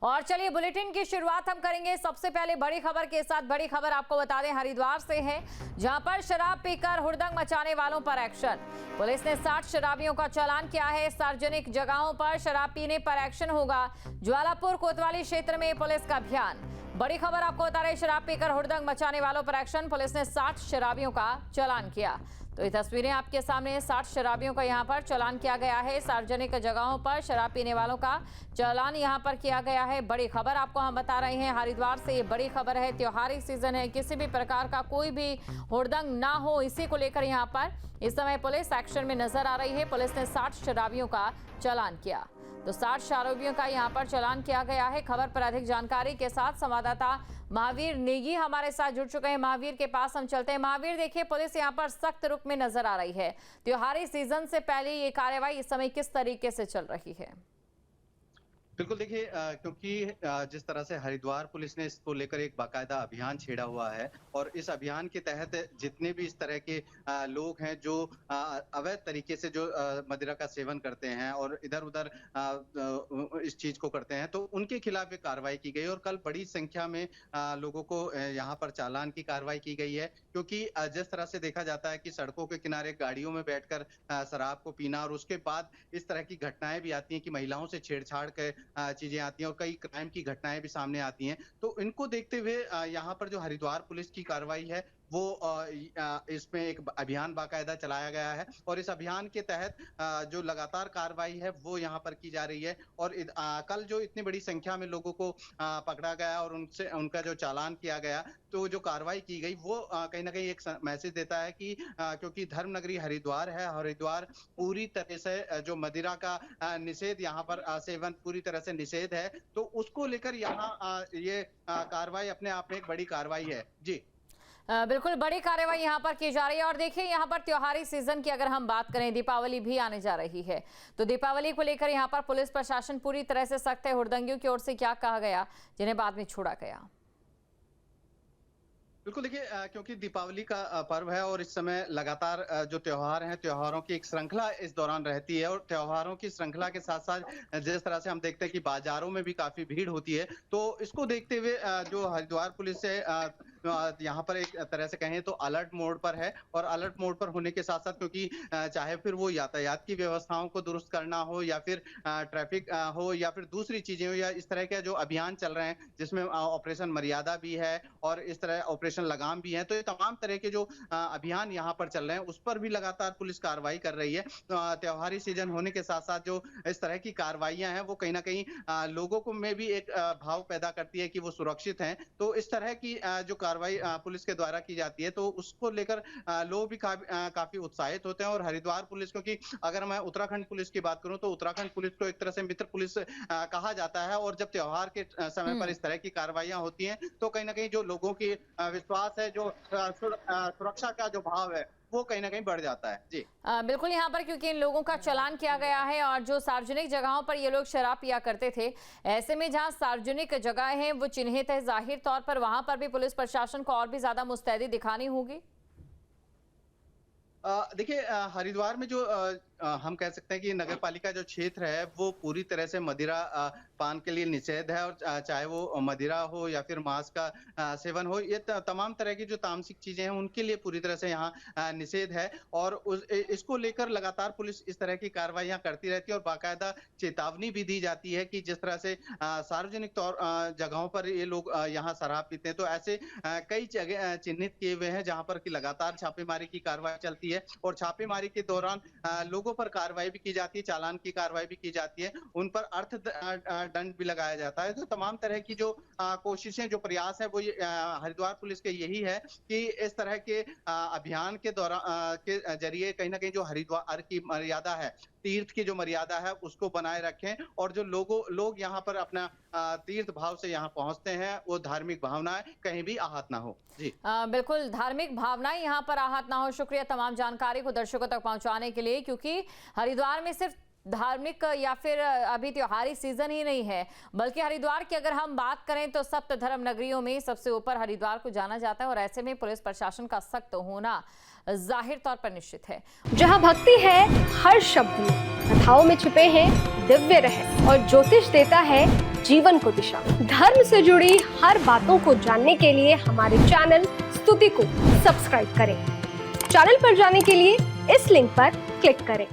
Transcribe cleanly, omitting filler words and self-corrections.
और चलिए बुलेटिन की शुरुआत हम करेंगे सबसे पहले बड़ी खबर के साथ। बड़ी खबर आपको बता दें हरिद्वार से है, जहां पर शराब पीकर हुड़दंग मचाने वालों पर एक्शन। पुलिस ने 60 शराबियों का चालान किया है। सार्वजनिक जगहों पर शराब पीने पर एक्शन होगा। ज्वालापुर कोतवाली क्षेत्र में पुलिस का अभियान। बड़ी खबर आपको बता रहे, शराब पीकर हुड़दंग मचाने वालों पर एक्शन। पुलिस ने 60 शराबियों का चालान किया। तो ये तस्वीरें आपके सामने, 60 शराबियों का यहां पर चालान किया गया है। सार्वजनिक जगहों पर शराब पीने वालों का चालान यहां पर किया गया है। बड़ी खबर आपको हम बता रहे हैं हरिद्वार से। ये बड़ी खबर है, त्योहारी सीजन है, किसी भी प्रकार का कोई भी हुड़दंग ना हो, इसी को लेकर यहां पर इस समय पुलिस एक्शन में नजर आ रही है। पुलिस ने 60 शराबियों का चालान किया। तो 60 शराबियों का यहां पर चालान किया गया है। खबर पर अधिक जानकारी के साथ संवाददाता महावीर नेगी हमारे साथ जुड़ चुके हैं। महावीर के पास हम चलते हैं। महावीर, देखिए पुलिस यहां पर सख्त रुख में नजर आ रही है। त्योहारी सीजन से पहले ये कार्रवाई इस समय किस तरीके से चल रही है? बिल्कुल देखिए, क्योंकि जिस तरह से हरिद्वार पुलिस ने इसको लेकर एक बाकायदा अभियान छेड़ा हुआ है और इस अभियान के तहत जितने भी इस तरह के लोग हैं जो अवैध तरीके से जो मदिरा का सेवन करते हैं और इधर उधर इस चीज को करते हैं, तो उनके खिलाफ एक कार्रवाई की गई और कल बड़ी संख्या में लोगों को यहाँ पर चालान की कार्रवाई की गई है। क्योंकि जिस तरह से देखा जाता है कि सड़कों के किनारे गाड़ियों में बैठकर शराब को पीना और उसके बाद इस तरह की घटनाएं भी आती हैं कि महिलाओं से छेड़छाड़ के चीजें आती हैं और कई क्राइम की घटनाएं भी सामने आती हैं। तो इनको देखते हुए यहाँ पर जो हरिद्वार पुलिस की कार्रवाई है वो इसमें एक अभियान बाकायदा चलाया गया है और इस अभियान के तहत जो लगातार कार्रवाई है वो यहाँ पर की जा रही है। और कल जो इतनी बड़ी संख्या में लोगों को पकड़ा गया और उनसे उनका जो चालान किया गया, तो जो कार्रवाई की गई वो कहीं ना कहीं एक मैसेज देता है कि क्योंकि धर्म नगरी हरिद्वार है, हरिद्वार पूरी तरह से जो मदिरा का निषेध यहाँ पर सेवन पूरी तरह से निषेध है, तो उसको लेकर यहाँ ये कार्रवाई अपने आप में एक बड़ी कार्रवाई है। जी बिल्कुल, बड़ी कार्रवाई यहाँ पर की जा रही है। और देखिए यहाँ पर त्योहारी सीजन की अगर हम बात करें, दीपावली भी आने जा रही है, तो दीपावली को लेकर यहाँ पर पुलिस प्रशासन पूरी तरह से सख्त है। हुड़दंगियों की ओर से क्या कहा गया जिन्हें बाद में छोड़ा गया? बिल्कुल देखिए, क्योंकि दीपावली का पर्व है और इस समय लगातार जो त्योहार हैं, त्योहारों की एक श्रृंखला इस दौरान रहती है और त्योहारों की श्रृंखला के साथ साथ जिस तरह से हम देखते हैं कि बाजारों में भी काफी भीड़ होती है, तो इसको देखते हुए जो हरिद्वार पुलिस है यहाँ पर एक तरह से कहें तो अलर्ट मोड पर है। और अलर्ट मोड पर होने के साथ साथ क्योंकि चाहे फिर वो यातायात की व्यवस्थाओं को दुरुस्त करना हो या फिर ट्रैफिक हो या फिर दूसरी चीजें हो या इस तरह के जो अभियान चल रहे हैं जिसमें ऑपरेशन मर्यादा भी है और इस तरह ऑपरेशन लगाम भी है, तो ये तमाम तरह के जो अभियान यहाँ पर चल रहे हैं उस पर भी लगातार पुलिस कार्रवाई कर रही है। त्योहारी सीजन होने के साथ साथ जो इस तरह की कार्रवाइयां हैं वो कहीं ना कहीं लोगों को में भी एक भाव पैदा करती है कि वो सुरक्षित हैं। तो इस तरह की जो कार्रवाई पुलिस के द्वारा की जाती है तो उसको लेकर लोग भी काफी उत्साहित होते हैं। और हरिद्वार पुलिस, क्योंकि अगर मैं उत्तराखंड पुलिस की बात करूं तो उत्तराखंड पुलिस को एक तरह से मित्र पुलिस कहा जाता है और जब त्योहार के समय पर इस तरह की कार्रवाइयां होती हैं तो कहीं ना कहीं जो लोगों की विश्वास है, जो सुरक्षा का जो भाव है वो कहीं ना कहीं बढ़ जाता है। जी बिल्कुल, यहाँ पर क्योंकि इन लोगों का चालान किया गया है और जो सार्वजनिक जगहों पर ये लोग शराब पिया करते थे, ऐसे में जहाँ सार्वजनिक जगह हैं वो चिन्हित है, जाहिर तौर पर वहां पर भी पुलिस प्रशासन को और भी ज्यादा मुस्तैदी दिखानी होगी। देखिए, हरिद्वार में जो हम कह सकते हैं कि नगर पालिका जो क्षेत्र है वो पूरी तरह से मदिरा पान के लिए निषेध है। और चाहे वो मदिरा हो या फिर मांस का सेवन हो, ये तमाम तरह की जो तामसिक चीजें हैं उनके लिए पूरी तरह से यहाँ निषेध है। और इसको लेकर लगातार पुलिस इस तरह की कार्रवाइयां करती रहती है और बाकायदा चेतावनी भी दी जाती है कि जिस तरह से सार्वजनिक जगहों पर ये लोग यहाँ शराब पीते हैं, तो ऐसे कई जगह चिन्हित किए हुए हैं जहां पर कि लगातार छापेमारी की कार्रवाई चलती है और छापेमारी के दौरान लोगों पर कार्रवाई भी की जाती है, चालान की कार्रवाई भी की जाती है, उन पर अर्थ दंड भी लगाया जाता है। तो तमाम तरह की जो कोशिशें, जो प्रयास है वो हरिद्वार पुलिस के यही है कि इस तरह के अभियान के दौरान के जरिए कहीं ना कहीं जो हरिद्वार की मर्यादा है, तीर्थ की जो मर्यादा है उसको बनाए रखें और जो लोग यहाँ पर अपना तीर्थ भाव से यहाँ पहुंचते हैं वो धार्मिक भावनाएं कहीं भी आहत ना हो। जी बिल्कुल, धार्मिक भावनाएं यहाँ पर आहत ना हो। शुक्रिया तमाम जानकारी को दर्शकों तक पहुंचाने के लिए, क्योंकि हरिद्वार में सिर्फ धार्मिक या फिर अभी त्योहारी सीजन ही नहीं है, बल्कि हरिद्वार की अगर हम बात करें तो सप्त धर्म नगरियों में सबसे ऊपर हरिद्वार को जाना जाता है और ऐसे में पुलिस प्रशासन का सख्त होना जाहिर तौर पर निश्चित है। जहां भक्ति है हर शब्द में, कथाओं में छुपे हैं दिव्य रहस्य और ज्योतिष देता है जीवन को दिशा। धर्म से जुड़ी हर बातों को जानने के लिए हमारे चैनल स्तुति को सब्सक्राइब करें। चैनल पर जाने के लिए इस लिंक पर क्लिक करें।